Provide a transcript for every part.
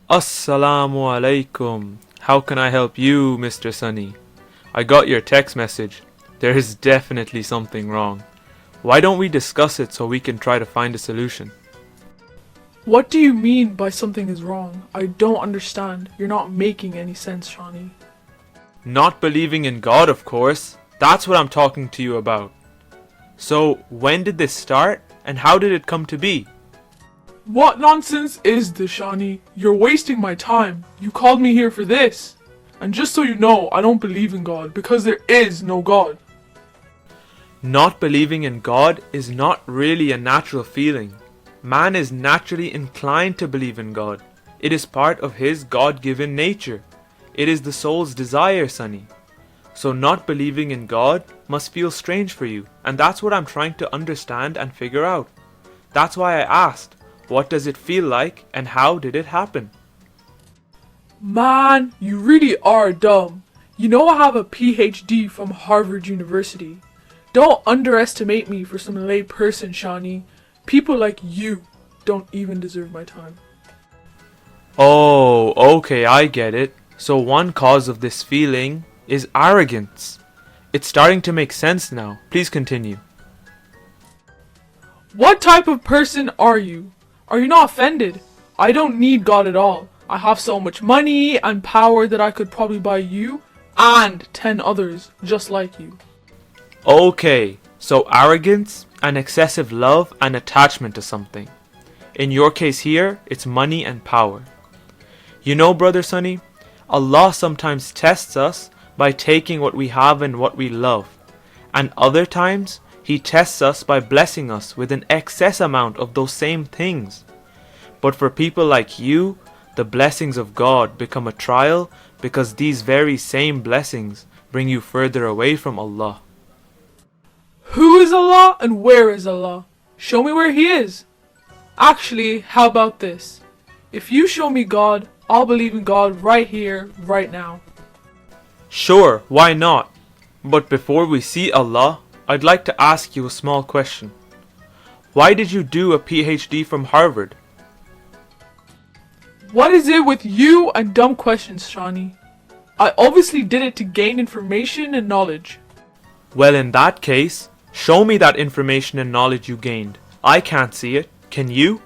Assalamu alaikum. How can I help you, Mr. Sunny? I got your text message. There is definitely something wrong. Why don't we discuss it so we can try to find a solution? What do you mean by something is wrong? I don't understand. You're not making any sense, Shani. Not believing in God, of course. That's what I'm talking to you about. So, when did this start and how did it come to be? What nonsense is this, Shani? You're wasting my time. You called me here for this. And just so you know, I don't believe in God because there is no God. Not believing in God is not really a natural feeling. Man is naturally inclined to believe in God. It is part of his God-given nature. It is the soul's desire, Sunny. So not believing in God must feel strange for you, and that's what I'm trying to understand and figure out. That's why I asked, what does it feel like and how did it happen? Man, you really are dumb. You know I have a PhD from Harvard University. Don't underestimate me for some lay person, Shani. People like you don't even deserve my time. Oh, okay, I get it. So one cause of this feeling is arrogance. It's starting to make sense now. Please continue. What type of person are you? Are you not offended? I don't need God at all. I have so much money and power that I could probably buy you and 10 others just like you. Okay, so arrogance and excessive love and attachment to something. In your case here, it's money and power. You know, Brother Sunny, Allah sometimes tests us by taking what we have and what we love. And other times, He tests us by blessing us with an excess amount of those same things. But for people like you, the blessings of God become a trial because these very same blessings bring you further away from Allah. Who is Allah and where is Allah? Show me where He is. Actually, how about this? If you show me God, I'll believe in God right here, right now. Sure, why not? But before we see Allah, I'd like to ask you a small question. Why did you do a PhD from Harvard? What is it with you and dumb questions, Shani? I obviously did it to gain information and knowledge. Well, in that case, show me that information and knowledge you gained. I can't see it. Can you?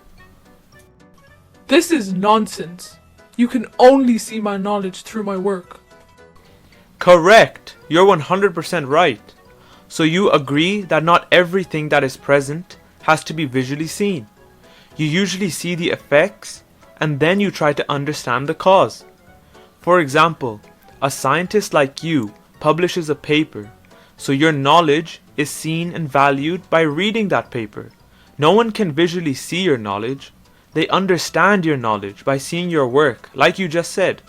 This is nonsense. You can only see my knowledge through my work. Correct. You're 100% right. So you agree that not everything that is present has to be visually seen. You usually see the effects and then you try to understand the cause. For example, a scientist like you publishes a paper, so your knowledge is seen and valued by reading that paper. No one can visually see your knowledge. They understand your knowledge by seeing your work, like you just said.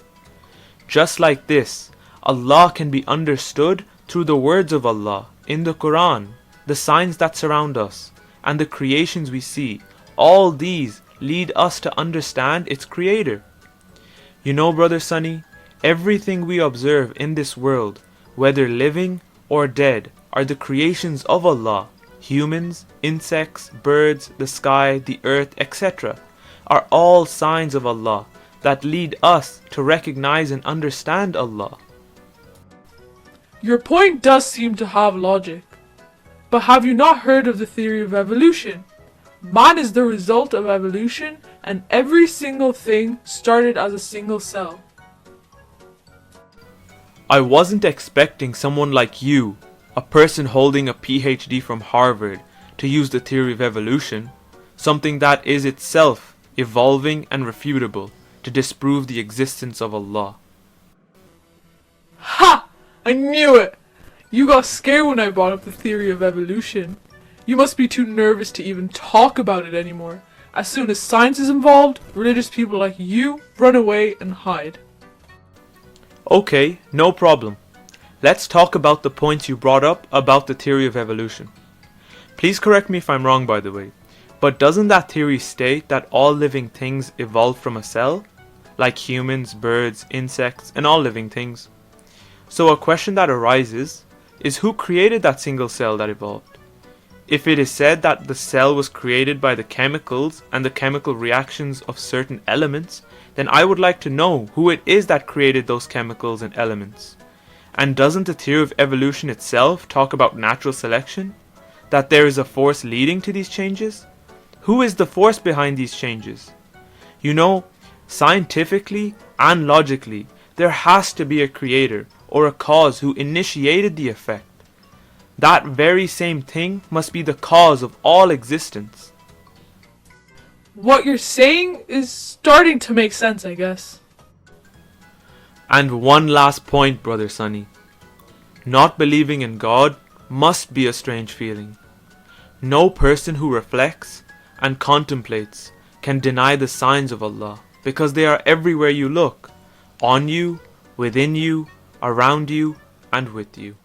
Just like this, Allah can be understood through the words of Allah in the Quran, the signs that surround us, and the creations we see. All these lead us to understand its creator. You know, Brother Sunny, everything we observe in this world, whether living or dead, are the creations of Allah. Humans, insects, birds, the sky, the earth, etc. are all signs of Allah that lead us to recognize and understand Allah. Your point does seem to have logic. But have you not heard of the theory of evolution? Man is the result of evolution, and every single thing started as a single cell. I wasn't expecting someone like you, a person holding a PhD from Harvard, to use the theory of evolution, something that is itself evolving and refutable, to disprove the existence of Allah. Ha! I knew it! You got scared when I brought up the theory of evolution. You must be too nervous to even talk about it anymore. As soon as science is involved, religious people like you run away and hide. Okay, no problem. Let's talk about the points you brought up about the theory of evolution. Please correct me if I'm wrong, by the way, but doesn't that theory state that all living things evolved from a cell? Like humans, birds, insects, and all living things. So a question that arises is, who created that single cell that evolved? If it is said that the cell was created by the chemicals and the chemical reactions of certain elements, then I would like to know who it is that created those chemicals and elements. And doesn't the theory of evolution itself talk about natural selection? That there is a force leading to these changes? Who is the force behind these changes? You know, scientifically and logically, there has to be a creator or a cause who initiated the effect. That very same thing must be the cause of all existence. What you're saying is starting to make sense, I guess. And one last point, Brother Sunny. Not believing in God must be a strange feeling. No person who reflects and contemplates can deny the signs of Allah, because they are everywhere you look, on you, within you, around you, and with you.